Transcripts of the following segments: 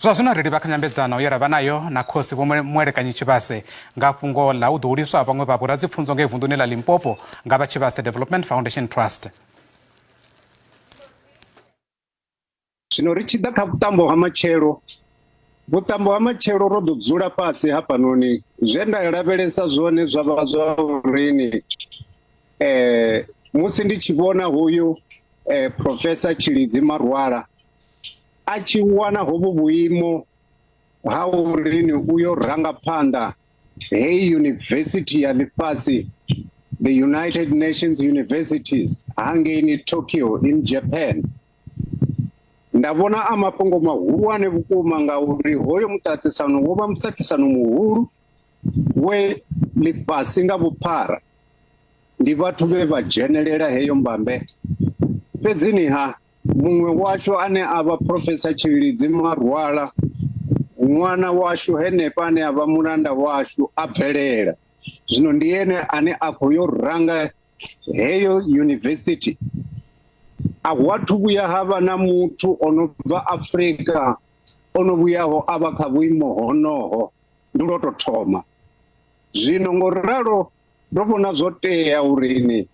Zwino ri livha kha nyambedzano ye ravha nayo na Khosi Vho-Muelekanyi Tshivhase nga fhungo ḽa u ḓuliswa vhaṅwe vha vhoradzi-pfunzo ngei vunḓuni ḽa Limpopo nga vha Tshivhase Development Foundation Trust. Zwino ri tshi ḓa kha vhuṱambo ha matshelo, vhuṱambo ha matshelo ro ḓo dzula fhasi hafhanoni zwe nda lavhelesa zwone zwa vha zwa uri musi ndi tshi vhona hoyu Professor Tshilidzi Marwala a tshi wana hovhu vhuimo ha uri uyo rangaphanḓa hei university ya ḽifhasi, the United Nations Universities hangei Tokyo in Japan. Nda vhona a mafhungo mahulwane vhukuma ngauri hoyo muṱaṱisano wo vha muṱaṱisano muhulu we ḽifhasi nga vhuphara ndi vhathu vhe vha dzhenelela heyo mbambe. Fhedzini ha muṅwe washu ane a vha Professor Tshilidzi Marwala, ṅwana washu henefha ane a vha mulanda washu a bvelela. Zwino ndi ene ane a khou yo ranga heyo university. A wathu vhuya havha na muthu ono bva Afrika ono vhuyaho a vha kha vhuimo honoho, ndi lwo tou thoma. Zwino ngoralo ndo vhona zwo tea uri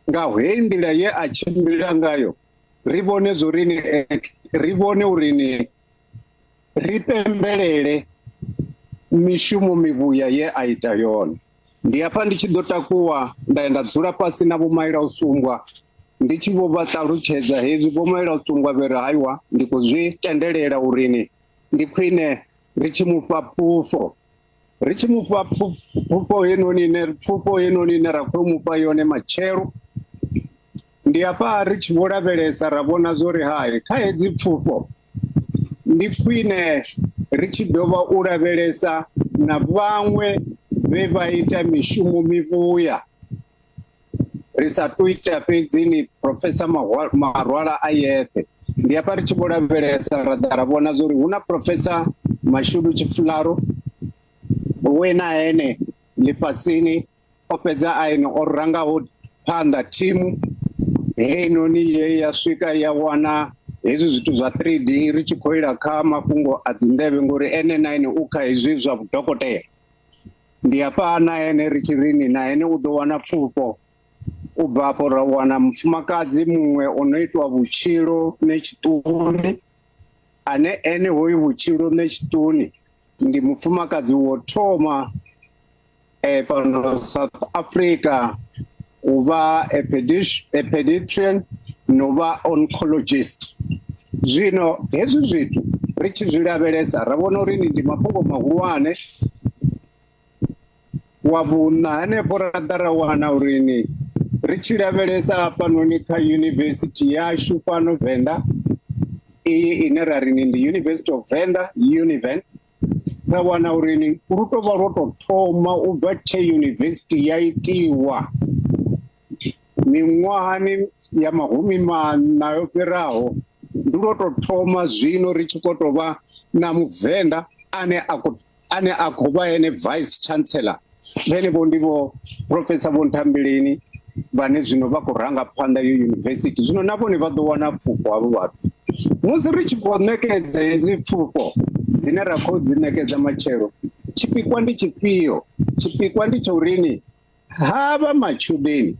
nga heyi nḓila ye a tshimbila ngayo ri vhone zworini ri vhone uri ri pembelele mishumo mivhuya ye a ita yone. Ndi hafha ndi tshi ḓo takuwa nda nda dzula fhasi na Vho Maila u Sungwa ndi tshi vho vha ṱalutshedza hezwi Vho Maila u Sungwa vhe ri hayiwa ndi khou zwi tendelela uri ndi khwine ri tshi mufha pfufho, ri tshi mufha pfufho henoni ine ra khou mufha yone matshelo. Ndi hafha ri tshi vho lavhelesa ra vhona zwori hai kha hedzi pfufho ndi khwine ri tshi dovha u lavhelesa na vhaṅwe vhe vha ita mishumo mivhuya. Ri sa tu ita fhedzi Professor Marwala a yeṱhe. Ndi hafha ri tshi vho lavhelesa ra ḓa ra vhona zwori hu na Professor Mashudu Tshifularo we na ene ḽifhasini o fhedza a ene o rangaho phanḓa thimu heinoni ye ya swika ya wana hezwi zwithu zwa 3D ri tshi khou ila kha mafhungo a dzinḓevhe ngori ene na ene u kha hezwi zwa vhudokotela. Ndi hafha na ene ri tshi rini na ene u ḓo wana pfufho. U bva afho ra wana mufumakadzi muṅwe ono itwa vhutshilo Netshiṱuni ane ene hoyu vhutshilo Netshiṱuni ndi mufumakadzi wo thoma fhano South Africa u vha a pediatrician no vha oncologist. Zwino hezwi zwithu ri tshi zwi lavhelesa ra vhona uri ndi mafhungo mahulwane. Wa vhuṋa hanefho ra ḓa ra wana uri ri tshi lavhelesa hafhanoni kha yunivesithi yashu fhano Venḓa iyi ine ra ri ndi University of Venḓa, Univent, ra wana uri lu tou vha lwo tou thoma u bva tshe yunivesithi ya itiwa miṅwahani ya mahumi maṋa yo fhiraho. Ndi lwo tou thoma zwino ri tshi khou tou vha na muvenḓa ane a khou vha ene vice chancellor. Vhenevho ndi vho Professor Vho Ntambilini vhane zwino vha khou ranga phanḓa yo yunivesithi. Zwino na vhone vha ḓo wana pfufho havho vhathu. Musi ri tshi khou ṋekedza hedzi pfufho dzine ra khou dzi ṋekedza matshelo, tshipikwa ndi tshifhio? Tshipikwa ndi tsha uri havha matshudeni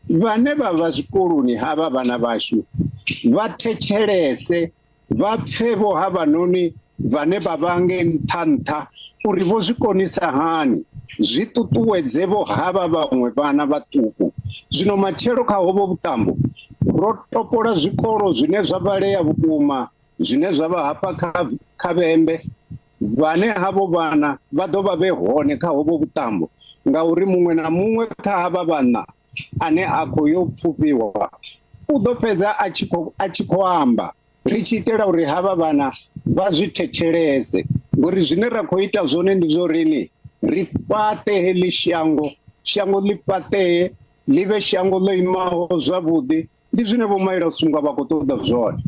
vhane vha vha zwikoloni, havha vhana vhashu vha thetshelese, vha pfe vho havhanoni vhane vha vha nge nṱha uri vho zwi konisa hani, zwi ṱuṱuwedze vho havha vhaṅwe vhana vhaṱuku. Zwino matshelo kha hovho vhuṱambo ro topola zwikolo zwine zwa vhalea vhukuma zwine zwa vha hafha kha Vhembe vhane havho vhana vha ḓo vha vhe hone kha hovho vhuṱambo ngauri muṅwe na muṅwe kha havha vhana ane a khou yo pfufhiwa u ḓo fhedza a tshi khou amba ri tshi itela uri havha vhana vha zwi thetshelese ngori zwine ra khou ita zwone ndi zwo ri fhaṱe heḽi shango ḽi fhaṱee ḽi vhe shango ḽo imaho zwavhuḓi. Ndi zwine Vho Maila u Sungwa vha khou ṱoḓa zwone.